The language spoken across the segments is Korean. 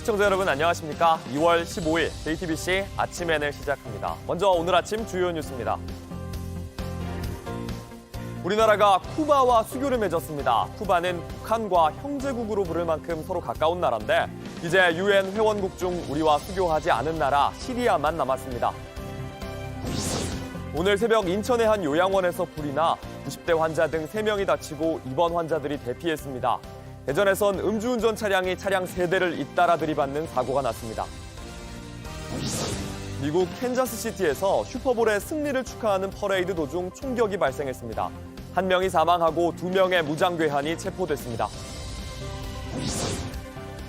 시청자 여러분 안녕하십니까? 2월 15일 JTBC 아침엔을 시작합니다. 먼저 오늘 아침 주요 뉴스입니다. 우리나라가 쿠바와 수교를 맺었습니다. 쿠바는 북한과 형제국으로 부를 만큼 서로 가까운 나라인데 이제 유엔 회원국 중 우리와 수교하지 않은 나라 시리아만 남았습니다. 오늘 새벽 인천의 한 요양원에서 불이 나 90대 환자 등 3명이 다치고 입원 환자들이 대피했습니다. 대전에선 음주운전 차량이 차량 3대를 잇따라 들이받는 사고가 났습니다. 미국 캔자스시티에서 슈퍼볼의 승리를 축하하는 퍼레이드 도중 총격이 발생했습니다. 1명이 사망하고 2명의 무장괴한이 체포됐습니다.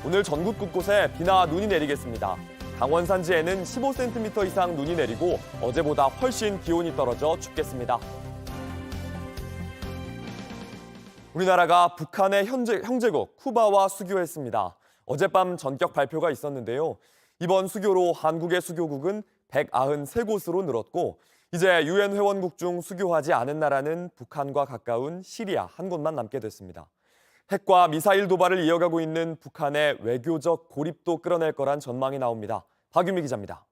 오늘 전국 곳곳에 비나 눈이 내리겠습니다. 강원 산지에는 15cm 이상 눈이 내리고 어제보다 훨씬 기온이 떨어져 춥겠습니다. 우리나라가 북한의 형제국 쿠바와 수교했습니다. 어젯밤 전격 발표가 있었는데요. 이번 수교로 한국의 수교국은 193곳으로 늘었고 이제 유엔 회원국 중 수교하지 않은 나라는 북한과 가까운 시리아 한 곳만 남게 됐습니다. 핵과 미사일 도발을 이어가고 있는 북한의 외교적 고립도 끌어낼 거란 전망이 나옵니다. 박유미 기자입니다.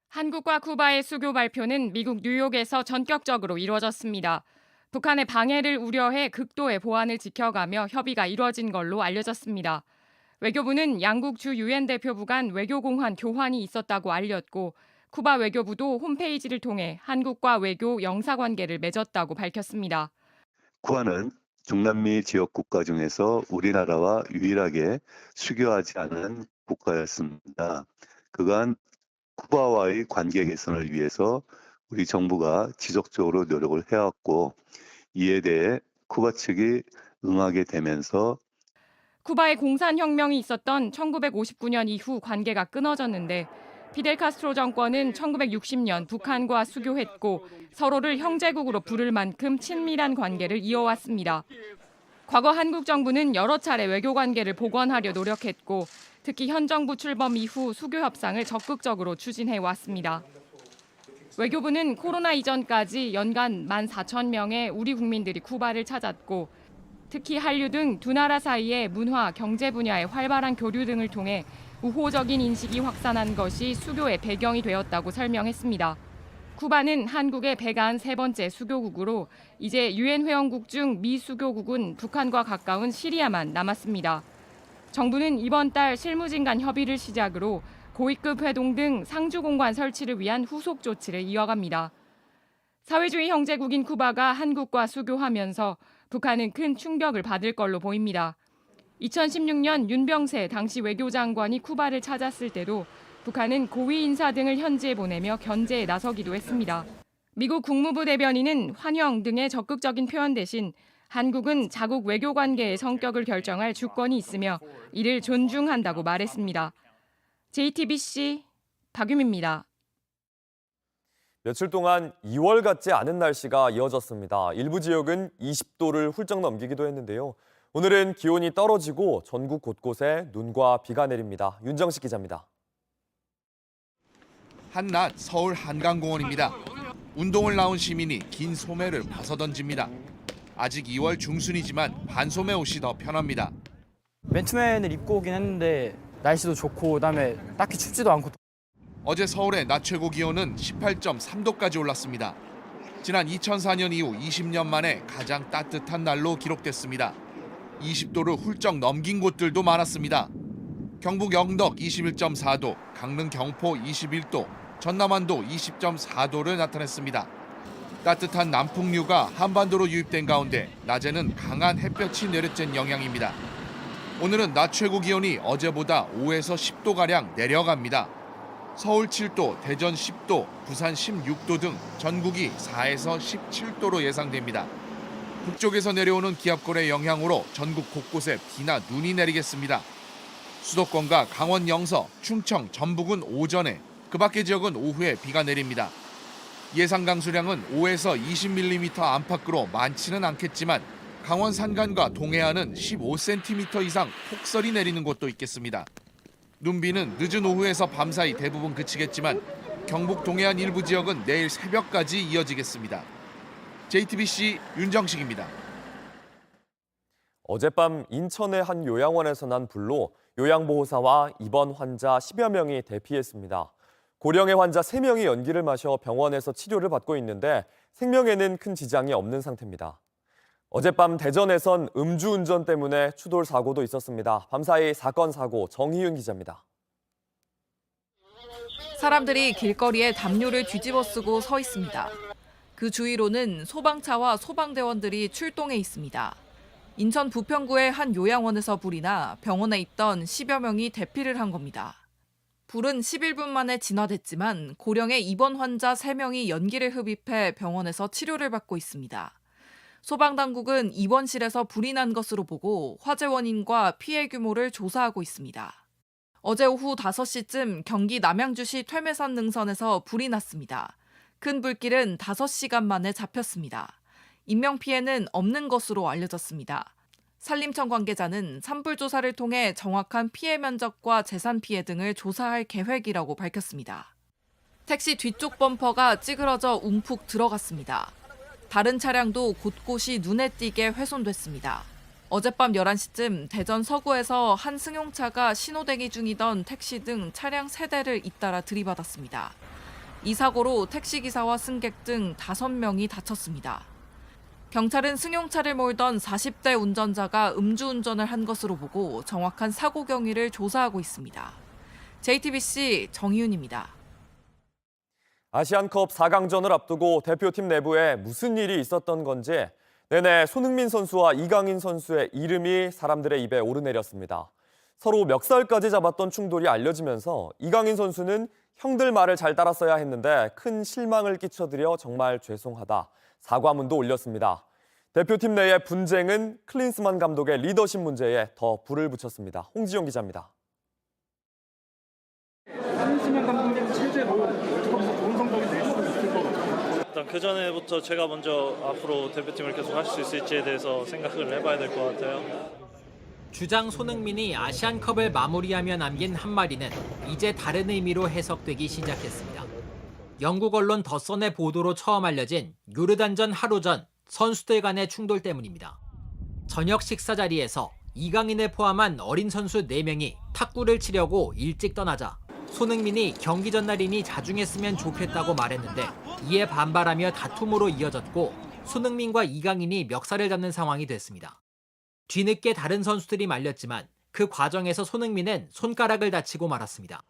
한국과 쿠바의 수교 발표는 미국 뉴욕에서 전격적으로 이루어졌습니다. 북한의 방해를 우려해 극도의 보안을 지켜가며 협의가 이루어진 걸로 알려졌습니다. 외교부는 양국 주 유엔 대표부 간 외교공환 교환이 있었다고 알렸고 쿠바 외교부도 홈페이지를 통해 한국과 외교 영사관계를 맺었다고 밝혔습니다. 쿠바는 중남미 지역 국가 중에서 우리나라와 유일하게 수교하지 않은 국가였습니다. 그간 쿠바와의 관계 개선을 위해서 우리 정부가 지속적으로 노력을 해왔고 이에 대해 쿠바 측이 응하게 되면서 쿠바의 공산혁명이 있었던 1959년 이후 관계가 끊어졌는데 피델 카스트로 정권은 1960년 북한과 수교했고 서로를 형제국으로 부를 만큼 친밀한 관계를 이어왔습니다. 과거 한국 정부는 여러 차례 외교 관계를 복원하려 노력했고 특히 현 정부 출범 이후 수교 협상을 적극적으로 추진해왔습니다. 외교부는 코로나 이전까지 연간 14,000명의 우리 국민들이 쿠바를 찾았고 특히 한류 등 두 나라 사이의 문화, 경제 분야의 활발한 교류 등을 통해 우호적인 인식이 확산한 것이 수교의 배경이 되었다고 설명했습니다. 쿠바는 한국의 193번째 수교국으로 이제 유엔 회원국 중 미수교국은 북한과 가까운 시리아만 남았습니다. 정부는 이번 달 실무진 간 협의를 시작으로 고위급 회동 등 상주 공관 설치를 위한 후속 조치를 이어갑니다. 사회주의 형제국인 쿠바가 한국과 수교하면서 북한은 큰 충격을 받을 걸로 보입니다. 2016년 윤병세 당시 외교장관이 쿠바를 찾았을 때도 북한은 고위 인사 등을 현지에 보내며 견제에 나서기도 했습니다. 미국 국무부 대변인은 환영 등의 적극적인 표현 대신 한국은 자국 외교 관계의 성격을 결정할 주권이 있으며 이를 존중한다고 말했습니다. JTBC 박유미입니다. 며칠 동안 2월 같지 않은 날씨가 이어졌습니다. 일부 지역은 20도를 훌쩍 넘기기도 했는데요. 오늘은 기온이 떨어지고 전국 곳곳에 눈과 비가 내립니다. 윤정식 기자입니다. 한낮 서울 한강공원입니다. 운동을 나온 시민이 긴 소매를 벗어던집니다. 아직 2월 중순이지만 반소매 옷이 더 편합니다. 맨투맨을 입고 오긴 했는데 날씨도 좋고 그다음에 딱히 춥지도 않고. 어제 서울의 낮 최고 기온은 18.3도까지 올랐습니다. 지난 2004년 이후 20년 만에 가장 따뜻한 날로 기록됐습니다. 20도를 훌쩍 넘긴 곳들도 많았습니다. 경북 영덕 21.4도, 강릉 경포 21도, 전남완도 20.4도를 나타냈습니다. 따뜻한 남풍류가 한반도로 유입된 가운데 낮에는 강한 햇볕이 내리쬐는 영향입니다. 오늘은 낮 최고 기온이 어제보다 5에서 10도가량 내려갑니다. 서울 7도, 대전 10도, 부산 16도 등 전국이 4에서 17도로 예상됩니다. 북쪽에서 내려오는 기압골의 영향으로 전국 곳곳에 비나 눈이 내리겠습니다. 수도권과 강원 영서, 충청, 전북은 오전에, 그 밖의 지역은 오후에 비가 내립니다. 예상 강수량은 5에서 20mm 안팎으로 많지는 않겠지만 강원 산간과 동해안은 15cm 이상 폭설이 내리는 곳도 있겠습니다. 눈비는 늦은 오후에서 밤사이 대부분 그치겠지만 경북 동해안 일부 지역은 내일 새벽까지 이어지겠습니다. JTBC 윤정식입니다. 어젯밤 인천의 한 요양원에서 난 불로 요양보호사와 입원 환자 10여 명이 대피했습니다. 고령의 환자 3명이 연기를 마셔 병원에서 치료를 받고 있는데 생명에는 큰 지장이 없는 상태입니다. 어젯밤 대전에선 음주운전 때문에 추돌 사고도 있었습니다. 밤사이 사건 사고 정희윤 기자입니다. 사람들이 길거리에 담요를 뒤집어 쓰고 서 있습니다. 그 주위로는 소방차와 소방대원들이 출동해 있습니다. 인천 부평구의 한 요양원에서 불이 나 병원에 있던 10여 명이 대피를 한 겁니다. 불은 11분 만에 진화됐지만 고령의 입원 환자 3명이 연기를 흡입해 병원에서 치료를 받고 있습니다. 소방당국은 입원실에서 불이 난 것으로 보고 화재 원인과 피해 규모를 조사하고 있습니다. 어제 오후 5시쯤 경기 남양주시 퇴매산 능선에서 불이 났습니다. 큰 불길은 5시간 만에 잡혔습니다. 인명피해는 없는 것으로 알려졌습니다. 산림청 관계자는 산불 조사를 통해 정확한 피해 면적과 재산 피해 등을 조사할 계획이라고 밝혔습니다. 택시 뒤쪽 범퍼가 찌그러져 움푹 들어갔습니다. 다른 차량도 곳곳이 눈에 띄게 훼손됐습니다. 어젯밤 11시쯤 대전 서구에서 한 승용차가 신호대기 중이던 택시 등 차량 3대를 잇따라 들이받았습니다. 이 사고로 택시기사와 승객 등 5명이 다쳤습니다. 경찰은 승용차를 몰던 40대 운전자가 음주운전을 한 것으로 보고 정확한 사고 경위를 조사하고 있습니다. JTBC 정희윤입니다. 아시안컵 4강전을 앞두고 대표팀 내부에 무슨 일이 있었던 건지 내내 손흥민 선수와 이강인 선수의 이름이 사람들의 입에 오르내렸습니다. 서로 멱살까지 잡았던 충돌이 알려지면서 이강인 선수는 형들 말을 잘 따랐어야 했는데 큰 실망을 끼쳐드려 정말 죄송하다. 사과문도 올렸습니다. 대표팀 내의 분쟁은 클린스만 감독의 리더십 문제에 더 불을 붙였습니다. 홍지용 기자입니다. 클린스만 감독님 실제로 월드컵에서 좋은 성적이 낼 수도 있을 것 같아요. 일단 그 전에부터 제가 먼저 앞으로 대표팀을 계속 할 수 있을지에 대해서 생각을 해봐야 될 것 같아요. 주장 손흥민이 아시안컵을 마무리하며 남긴 한마디는 이제 다른 의미로 해석되기 시작했습니다. 영국 언론 더선의 보도로 처음 알려진 요르단전 하루 전 선수들 간의 충돌 때문입니다. 저녁 식사 자리에서 이강인을 포함한 어린 선수 4명이 탁구를 치려고 일찍 떠나자 손흥민이 경기 전날이니 자중했으면 좋겠다고 말했는데 이에 반발하며 다툼으로 이어졌고 손흥민과 이강인이 멱살을 잡는 상황이 됐습니다. 뒤늦게 다른 선수들이 말렸지만 그 과정에서 손흥민은 손가락을 다치고 말았습니다.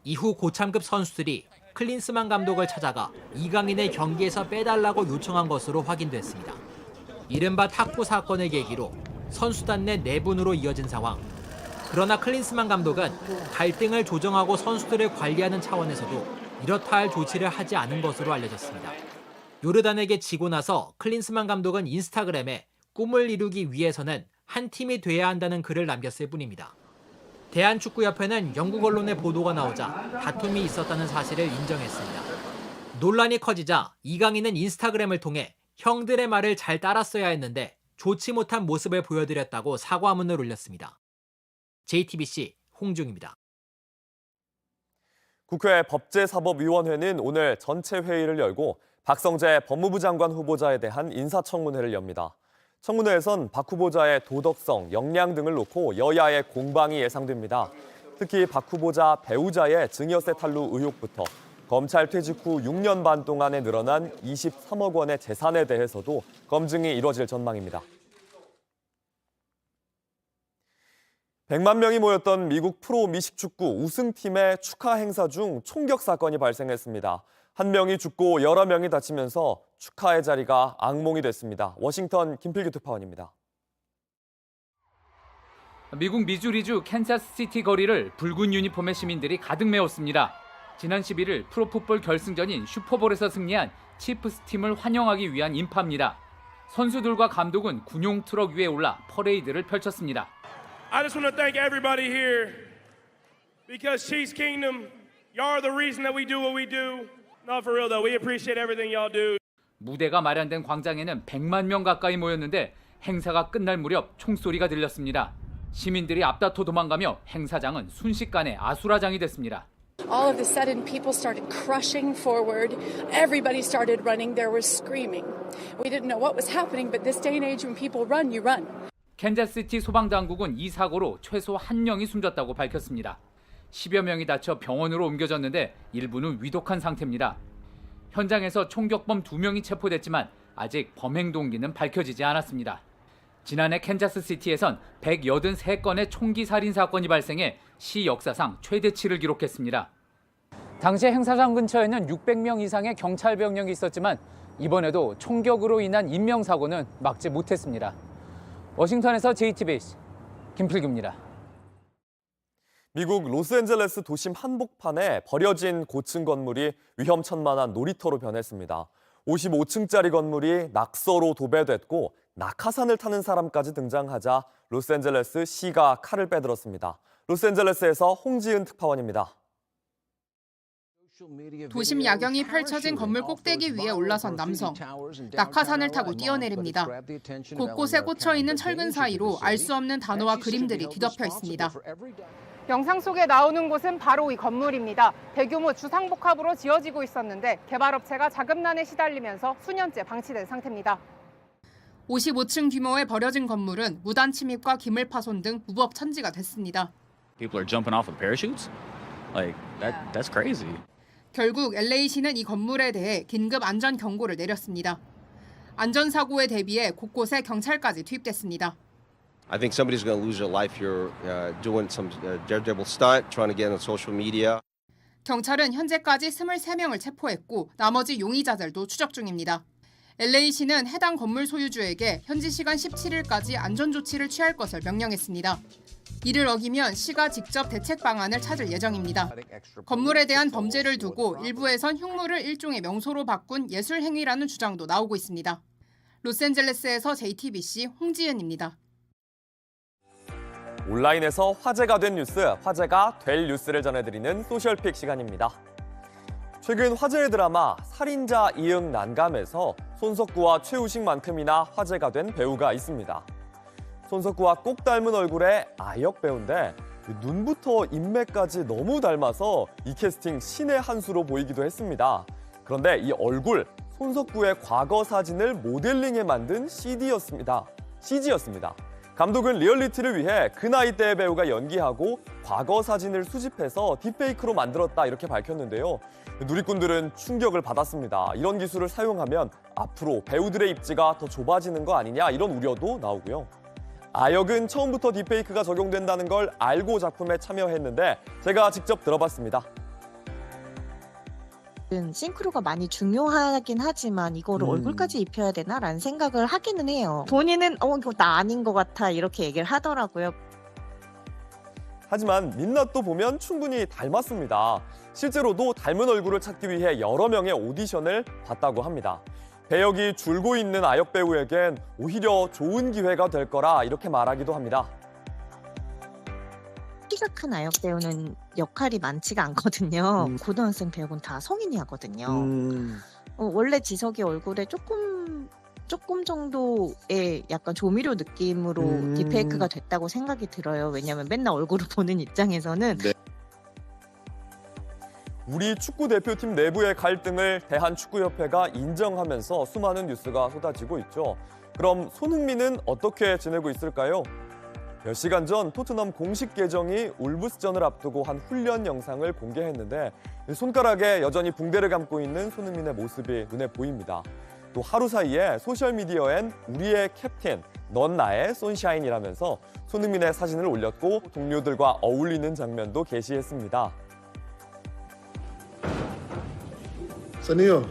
이후 고참급 선수들이 클린스만 감독을 찾아가 이강인을 경기에서 빼달라고 요청한 것으로 확인됐습니다. 이른바 탁구 사건을 계기로 선수단 내 내분으로 이어진 상황. 그러나 클린스만 감독은 갈등을 조정하고 선수들을 관리하는 차원에서도 이렇다 할 조치를 하지 않은 것으로 알려졌습니다. 요르단에게 지고 나서 클린스만 감독은 인스타그램에 꿈을 이루기 위해서는 한 팀이 돼야 한다는 글을 남겼을 뿐입니다. 대한축구협회는 영국 언론의 보도가 나오자 다툼이 있었다는 사실을 인정했습니다. 논란이 커지자 이강인은 인스타그램을 통해 형들의 말을 잘 따랐어야 했는데 좋지 못한 모습을 보여드렸다고 사과문을 올렸습니다. JTBC 홍중입니다. 국회 법제사법위원회는 오늘 전체 회의를 열고 박성재 법무부 장관 후보자에 대한 인사청문회를 엽니다. 청문회에선 박 후보자의 도덕성, 역량 등을 놓고 여야의 공방이 예상됩니다. 특히 박 후보자 배우자의 증여세 탈루 의혹부터 검찰 퇴직 후 6년 반 동안에 늘어난 23억 원의 재산에 대해서도 검증이 이뤄질 전망입니다. 100만 명이 모였던 미국 프로 미식축구 우승팀의 축하 행사 중 총격 사건이 발생했습니다. 한 명이 죽고 여러 명이 다치면서 축하의 자리가 악몽이 됐습니다. 워싱턴 김필규 특파원입니다. 미국 미주리주 캔자스시티 거리를 붉은 유니폼의 시민들이 가득 메웠습니다. 지난 11일 프로풋볼 결승전인 슈퍼볼에서 승리한 치프스 팀을 환영하기 위한 인파입니다. 선수들과 감독은 군용 트럭 위에 올라 퍼레이드를 펼쳤습니다. I just want to thank everybody here because Chiefs Kingdom, y'all are the reason that we do what we do. No, for real though, we appreciate everything y'all do. 무대가 마련된 광장에는 100만 명 가까이 모였는데 행사가 끝날 무렵 총소리가 들렸습니다. 시민들이 앞다퉈 도망가며 행사장은 순식간에 아수라장이 됐습니다. All of a sudden, people started crushing forward. Everybody started running. There was screaming. We didn't know what was happening, but this day and age, when people run, you run. 캔자스시티 소방당국은 이 사고로 최소 1명이 숨졌다고 밝혔습니다. 10여 명이 다쳐 병원으로 옮겨졌는데 일부는 위독한 상태입니다. 현장에서 총격범 2명이 체포됐지만 아직 범행 동기는 밝혀지지 않았습니다. 지난해 캔자스시티에선 183건의 총기 살인 사건이 발생해 시 역사상 최대치를 기록했습니다. 당시 행사장 근처에는 600명 이상의 경찰 병력이 있었지만 이번에도 총격으로 인한 인명사고는 막지 못했습니다. 워싱턴에서 JTBC 김필규입니다. 미국 로스앤젤레스 도심 한복판에 버려진 고층 건물이 위험천만한 놀이터로 변했습니다. 55층짜리 건물이 낙서로 도배됐고 낙하산을 타는 사람까지 등장하자 로스앤젤레스 시가 칼을 빼들었습니다. 로스앤젤레스에서 홍지은 특파원입니다. 도심 야경이 펼쳐진 건물 꼭대기 위에 올라선 남성. 낙하산을 타고 뛰어내립니다. 곳곳에 꽂혀있는 철근 사이로 알 수 없는 단어와 그림들이 뒤덮여 있습니다. 영상 속에 나오는 곳은 바로 이 건물입니다. 대규모 주상복합으로 지어지고 있었는데 개발업체가 자금난에 시달리면서 수년째 방치된 상태입니다. 55층 규모의 버려진 건물은 무단 침입과 기물 파손 등 무법천지가 됐습니다. People are jumping off of parachutes? Like that's crazy. 결국 LA시는 이 건물에 대해 긴급 안전 경고를 내렸습니다. 안전사고에 대비해 곳곳에 경찰까지 투입됐습니다. I think somebody's going to lose their life here doing some daredevil stunt, trying to get on social media. 경찰은 현재까지 23명을 체포했고 나머지 용의자들도 추적 중입니다. LA시는 해당 건물 소유주에게 현지 시간 17일까지 안전조치를 취할 것을 명령했습니다. 이를 어기면 시가 직접 대책 방안을 찾을 예정입니다. 건물에 대한 범죄를 두고 일부에선 흉물을 일종의 명소로 바꾼 예술 행위라는 주장도 나오고 있습니다. 로스앤젤레스에서 JTBC 홍지은입니다. 온라인에서 화제가 된 뉴스, 화제가 될 뉴스를 전해드리는 소셜픽 시간입니다. 최근 화제의 드라마 살인자 이응 난감에서 손석구와 최우식만큼이나 화제가 된 배우가 있습니다. 손석구와 꼭 닮은 얼굴의 아역 배우인데 눈부터 인매까지 너무 닮아서 이 캐스팅 신의 한 수로 보이기도 했습니다. 그런데 이 얼굴, 손석구의 과거 사진을 모델링해 만든 CG였습니다. 감독은 리얼리티를 위해 그 나이대의 배우가 연기하고 과거 사진을 수집해서 딥페이크로 만들었다 이렇게 밝혔는데요. 누리꾼들은 충격을 받았습니다. 이런 기술을 사용하면 앞으로 배우들의 입지가 더 좁아지는 거 아니냐 이런 우려도 나오고요. 아역은 처음부터 딥페이크가 적용된다는 걸 알고 작품에 참여했는데 제가 직접 들어봤습니다. 싱크로가 많이 중요하긴 하지만 이거를 얼굴까지 입혀야 되나라는 생각을 하기는 해요. 본인은 이거 나 아닌 것 같아 이렇게 얘기를 하더라고요. 하지만 민낯도 보면 충분히 닮았습니다. 실제로도 닮은 얼굴을 찾기 위해 여러 명의 오디션을 봤다고 합니다. 배역이 줄고 있는 아역 배우에겐 오히려 좋은 기회가 될 거라 이렇게 말하기도 합니다. 키가 큰 아역 배우는 역할이 많지가 않거든요. 고등학생 배우는 다 성인이 하거든요. 원래 지석이 얼굴에 조금 정도의 약간 조미료 느낌으로 딥페이크가 됐다고 생각이 들어요. 왜냐하면 맨날 얼굴을 보는 입장에서는. 네. 우리 축구 대표팀 내부의 갈등을 대한축구협회가 인정하면서 수많은 뉴스가 쏟아지고 있죠. 그럼 손흥민은 어떻게 지내고 있을까요? 몇 시간 전 토트넘 공식 계정이 울브스전을 앞두고 한 훈련 영상을 공개했는데 손가락에 여전히 붕대를 감고 있는 손흥민의 모습이 눈에 보입니다. 또 하루 사이에 소셜미디어엔 우리의 캡틴, 넌 나의 손샤인이라면서 손흥민의 사진을 올렸고 동료들과 어울리는 장면도 게시했습니다. 선이요.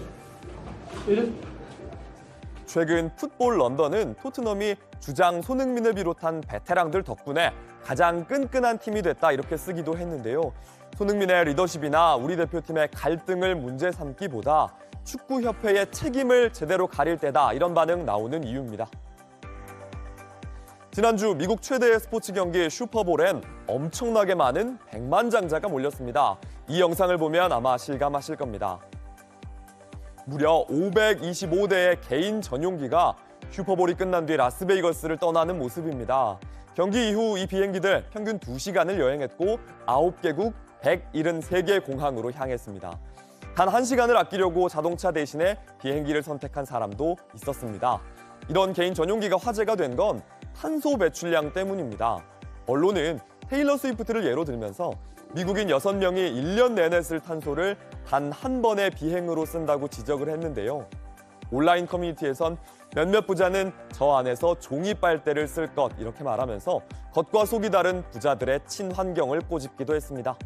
최근 풋볼 런던은 토트넘이 주장 손흥민을 비롯한 베테랑들 덕분에 가장 끈끈한 팀이 됐다 이렇게 쓰기도 했는데요. 손흥민의 리더십이나 우리 대표팀의 갈등을 문제 삼기보다 축구협회의 책임을 제대로 가릴 때다 이런 반응 나오는 이유입니다. 지난주 미국 최대의 스포츠 경기 슈퍼볼엔 엄청나게 많은 백만장자가 몰렸습니다. 이 영상을 보면 아마 실감하실 겁니다. 무려 525대의 개인 전용기가 슈퍼볼이 끝난 뒤 라스베이거스를 떠나는 모습입니다. 경기 이후 이 비행기들 평균 2시간을 여행했고 9개국 173개 공항으로 향했습니다. 단 1시간을 아끼려고 자동차 대신에 비행기를 선택한 사람도 있었습니다. 이런 개인 전용기가 화제가 된 건 탄소 배출량 때문입니다. 언론은 테일러 스위프트를 예로 들면서 미국인 6명이 1년 내내 쓸 탄소를 단 한 번의 비행으로 쓴다고 지적을 했는데요. 온라인 커뮤니티에선 몇몇 부자는 저 안에서 종이 빨대를 쓸 것 이렇게 말하면서 겉과 속이 다른 부자들의 친환경을 꼬집기도 했습니다.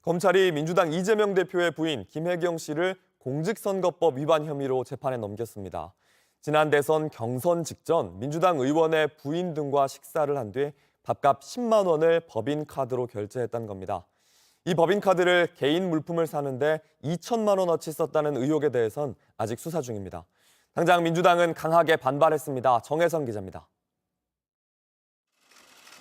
검찰이 민주당 이재명 대표의 부인 김혜경 씨를 공직선거법 위반 혐의로 재판에 넘겼습니다. 지난 대선 경선 직전 민주당 의원의 부인 등과 식사를 한 뒤 밥값 10만 원을 법인카드로 결제했다는 겁니다. 이 법인카드를 개인 물품을 사는데 2천만 원어치 썼다는 의혹에 대해선 아직 수사 중입니다. 당장 민주당은 강하게 반발했습니다. 정혜성 기자입니다.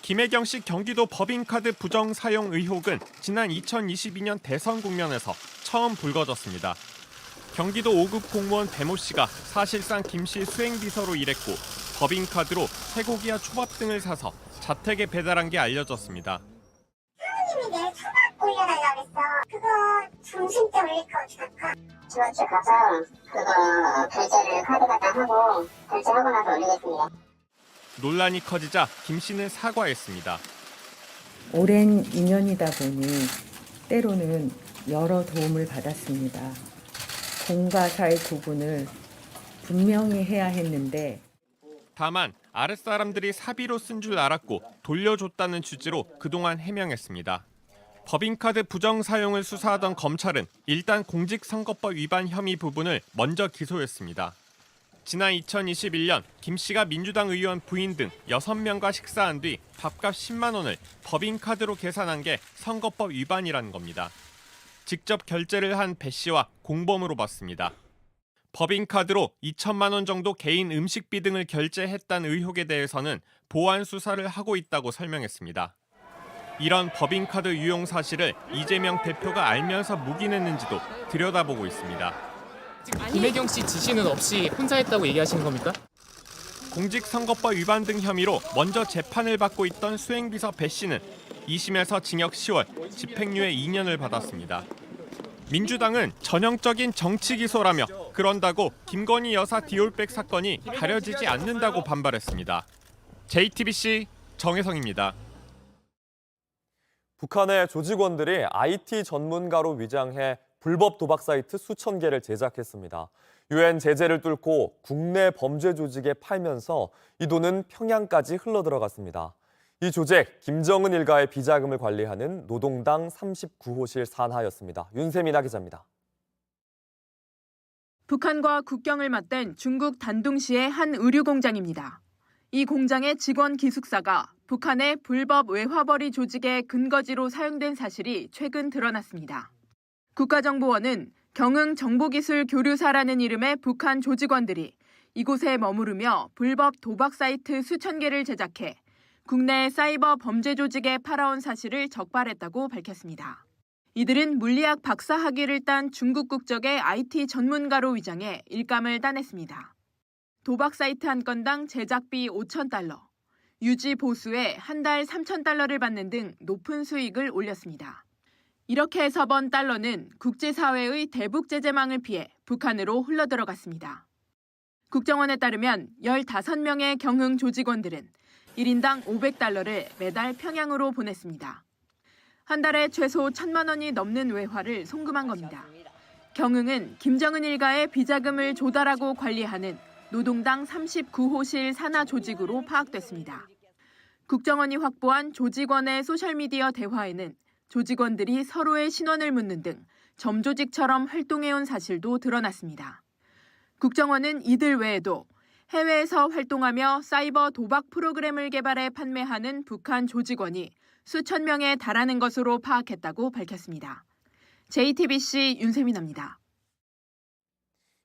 김혜경 씨 경기도 법인카드 부정 사용 의혹은 지난 2022년 대선 국면에서 처음 불거졌습니다. 경기도 5급 공무원 배모 씨가 사실상 김 씨 수행비서로 일했고 법인카드로 쇠고기와 초밥 등을 사서 자택에 배달한 게 알려졌습니다. 사장님이 내 초밥 올려달라고 했어. 그거 점심 때 올릴 거 어떡할까? 주말에 가서 그거 결제를 카드 갖다 하고 결제하고 나서 올리겠습니다. 논란이 커지자 김 씨는 사과했습니다. 오랜 인연이다 보니 때로는 여러 도움을 받았습니다. 공과 사의 구분을 분명히 해야 했는데 다만 아랫사람들이 사비로 쓴 줄 알았고 돌려줬다는 취지로 그동안 해명했습니다. 법인카드 부정 사용을 수사하던 검찰은 일단 공직선거법 위반 혐의 부분을 먼저 기소했습니다. 지난 2021년 김 씨가 민주당 의원 부인 등 6명과 식사한 뒤 밥값 10만 원을 법인카드로 계산한 게 선거법 위반이라는 겁니다. 직접 결제를 한 배 씨와 공범으로 봤습니다. 법인카드로 2천만 원 정도 개인 음식비 등을 결제했다는 의혹에 대해서는 보완 수사를 하고 있다고 설명했습니다. 이런 법인카드 유용 사실을 이재명 대표가 알면서 묵인했는지도 들여다보고 있습니다. 김혜경 씨 지시는 없이 혼자 했다고 얘기하시는 겁니까? 공직선거법 위반 등 혐의로 먼저 재판을 받고 있던 수행비서 배 씨는 2심에서 징역 10월, 집행유예 2년을 받았습니다. 민주당은 전형적인 정치 기소라며 그런다고 김건희 여사 디올백 사건이 가려지지 않는다고 반발했습니다. JTBC 정혜성입니다. 북한의 조직원들이 IT 전문가로 위장해 불법 도박 사이트 수천 개를 제작했습니다. 유엔 제재를 뚫고 국내 범죄 조직에 팔면서 이 돈은 평양까지 흘러들어갔습니다. 이 조직, 김정은 일가의 비자금을 관리하는 노동당 39호실 산하였습니다. 윤세민아 기자입니다. 북한과 국경을 맞댄 중국 단둥시의 한 의류 공장입니다. 이 공장의 직원 기숙사가 북한의 불법 외화벌이 조직의 근거지로 사용된 사실이 최근 드러났습니다. 국가정보원은 경흥 정보기술교류사라는 이름의 북한 조직원들이 이곳에 머무르며 불법 도박 사이트 수천 개를 제작해 국내 사이버 범죄 조직에 팔아온 사실을 적발했다고 밝혔습니다. 이들은 물리학 박사 학위를 딴 중국 국적의 IT 전문가로 위장해 일감을 따냈습니다. 도박 사이트 한 건당 제작비 5,000달러, 유지 보수에 한 달 3,000달러를 받는 등 높은 수익을 올렸습니다. 이렇게 해서 번 달러는 국제사회의 대북 제재망을 피해 북한으로 흘러들어갔습니다. 국정원에 따르면 15명의 경흥 조직원들은 1인당 500달러를 매달 평양으로 보냈습니다. 한 달에 최소 1,000만 원이 넘는 외화를 송금한 겁니다. 경흥은 김정은 일가의 비자금을 조달하고 관리하는 노동당 39호실 산하 조직으로 파악됐습니다. 국정원이 확보한 조직원의 소셜미디어 대화에는 조직원들이 서로의 신원을 묻는 등 점조직처럼 활동해온 사실도 드러났습니다. 국정원은 이들 외에도 해외에서 활동하며 사이버 도박 프로그램을 개발해 판매하는 북한 조직원이 수천 명에 달하는 것으로 파악했다고 밝혔습니다. JTBC 윤세민입니다.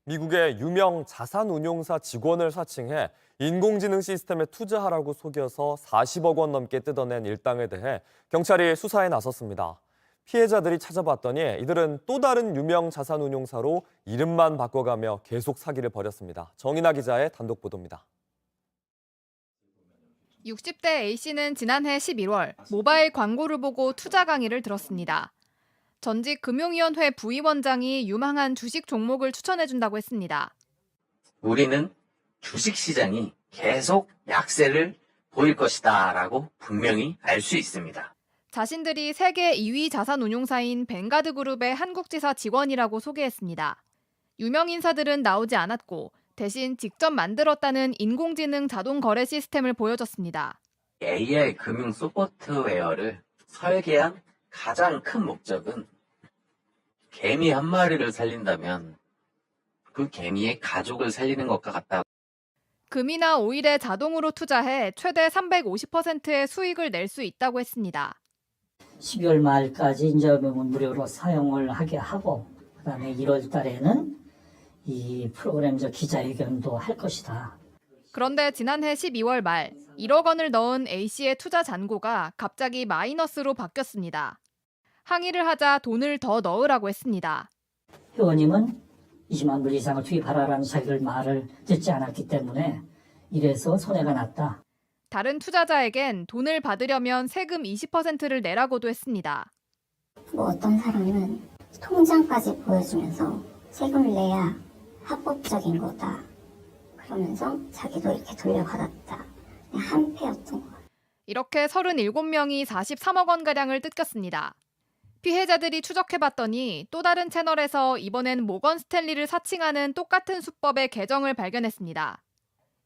미국의 유명 자산운용사 직원을 사칭해 인공지능 시스템에 투자하라고 속여서 40억 원 넘게 뜯어낸 일당에 대해 경찰이 수사에 나섰습니다. 피해자들이 찾아봤더니 이들은 또 다른 유명 자산운용사로 이름만 바꿔가며 계속 사기를 벌였습니다. 정인아 기자의 단독 보도입니다. 60대 A씨는 지난해 11월 모바일 광고를 보고 투자 강의를 들었습니다. 전직 금융위원회 부위원장이 유망한 주식 종목을 추천해준다고 했습니다. 우리는 주식시장이 계속 약세를 보일 것이다라고 분명히 알 수 있습니다. 자신들이 세계 2위 자산운용사인 뱅가드 그룹의 한국지사 직원이라고 소개했습니다. 유명 인사들은 나오지 않았고 대신 직접 만들었다는 인공지능 자동 거래 시스템을 보여줬습니다. AI 금융 소프트웨어를 설계한 가장 큰 목적은 개미 한 마리를 살린다면 그 개미의 가족을 살리는 것과 같다. 금이나 오일에 자동으로 투자해 최대 350%의 수익을 낼 수 있다고 했습니다. 12월 말까지 이제 무료로 사용을 하게 하고 그다음에 1월 달에는 이 프로그램 기자회견도 할 것이다. 그런데 지난해 12월 말 1억 원을 넣은 A씨의 투자 잔고가 갑자기 마이너스로 바뀌었습니다. 항의를 하자 돈을 더 넣으라고 했습니다. 회원님은 20만 불 이상을 투입하라라는 자기를 말을 듣지 않았기 때문에 이래서 손해가 났다. 다른 투자자에겐 돈을 받으려면 세금 20%를 내라고도 했습니다. 어떤 사람은 통장까지 보여주면서 세금을 내야 합법적인 거다. 그러면서 자기도 이렇게 돌려받았다. 한패였던 거예요. 이렇게 37명이 43억 원가량을 뜯겼습니다. 피해자들이 추적해봤더니 또 다른 채널에서 이번엔 모건 스탠리를 사칭하는 똑같은 수법의 계정을 발견했습니다.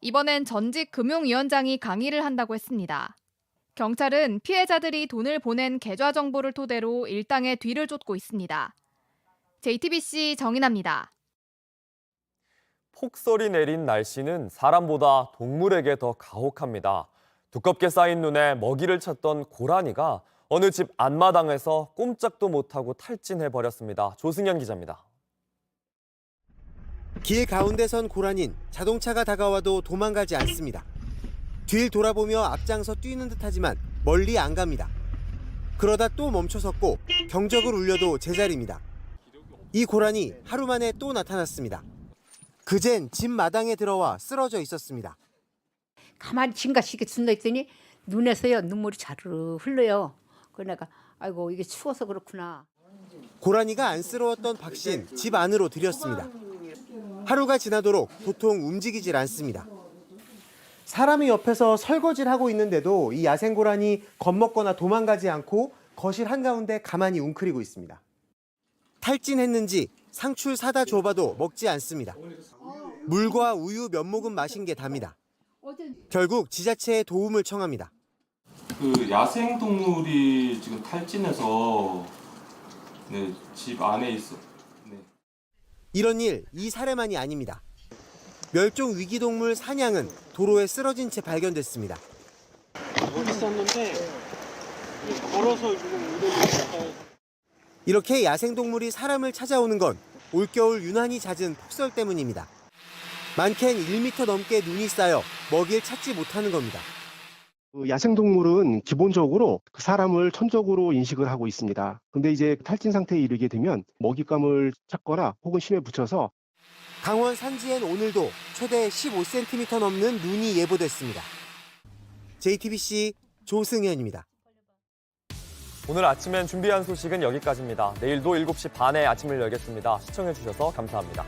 이번엔 전직 금융위원장이 강의를 한다고 했습니다. 경찰은 피해자들이 돈을 보낸 계좌 정보를 토대로 일당의 뒤를 쫓고 있습니다. JTBC 정인아입니다. 폭설이 내린 날씨는 사람보다 동물에게 더 가혹합니다. 두껍게 쌓인 눈에 먹이를 찾던 고라니가 어느 집 앞마당에서 꼼짝도 못하고 탈진해버렸습니다. 조승현 기자입니다. 길 가운데 선 고라니는 자동차가 다가와도 도망가지 않습니다. 뒤를 돌아보며 앞장서 뛰는 듯하지만 멀리 안 갑니다. 그러다 또 멈춰섰고 경적을 울려도 제자리입니다. 이 고라니 하루 만에 또 나타났습니다. 그젠 집 마당에 들어와 쓰러져 있었습니다. 가만히 진가시게 준다 했더니 눈에서요 눈물이 자르르 흘러요. 그러니까 아이고 이게 추워서 그렇구나. 고라니가 안쓰러웠던 박 씨는 집 안으로 들였습니다. 하루가 지나도록 도통 움직이질 않습니다. 사람이 옆에서 설거지를 하고 있는데도 이 야생 고라니 겁먹거나 도망가지 않고 거실 한가운데 가만히 웅크리고 있습니다. 탈진했는지 상추를 사다 줘봐도 먹지 않습니다. 물과 우유 몇 모금 마신 게 답니다. 결국 지자체에 도움을 청합니다. 그 야생 동물이 지금 탈진해서 집 안에 있어. 이런 일 이 사례만이 아닙니다. 멸종 위기동물 사냥은 도로에 쓰러진 채 발견됐습니다. 여기 있었는데 걸어서 지금 이렇게 야생동물이 사람을 찾아오는 건 올겨울 유난히 잦은 폭설 때문입니다. 많게는 1m 넘게 눈이 쌓여 먹이를 찾지 못하는 겁니다. 야생동물은 기본적으로 사람을 천적으로 인식을 하고 있습니다. 근데 이제 탈진 상태에 이르게 되면 먹잇감을 찾거나 혹은 심에 붙여서 강원 산지엔 오늘도 최대 15cm 넘는 눈이 예보됐습니다. JTBC 조승현입니다. 오늘 아침엔 준비한 소식은 여기까지입니다. 내일도 7시 반에 아침을 열겠습니다. 시청해주셔서 감사합니다.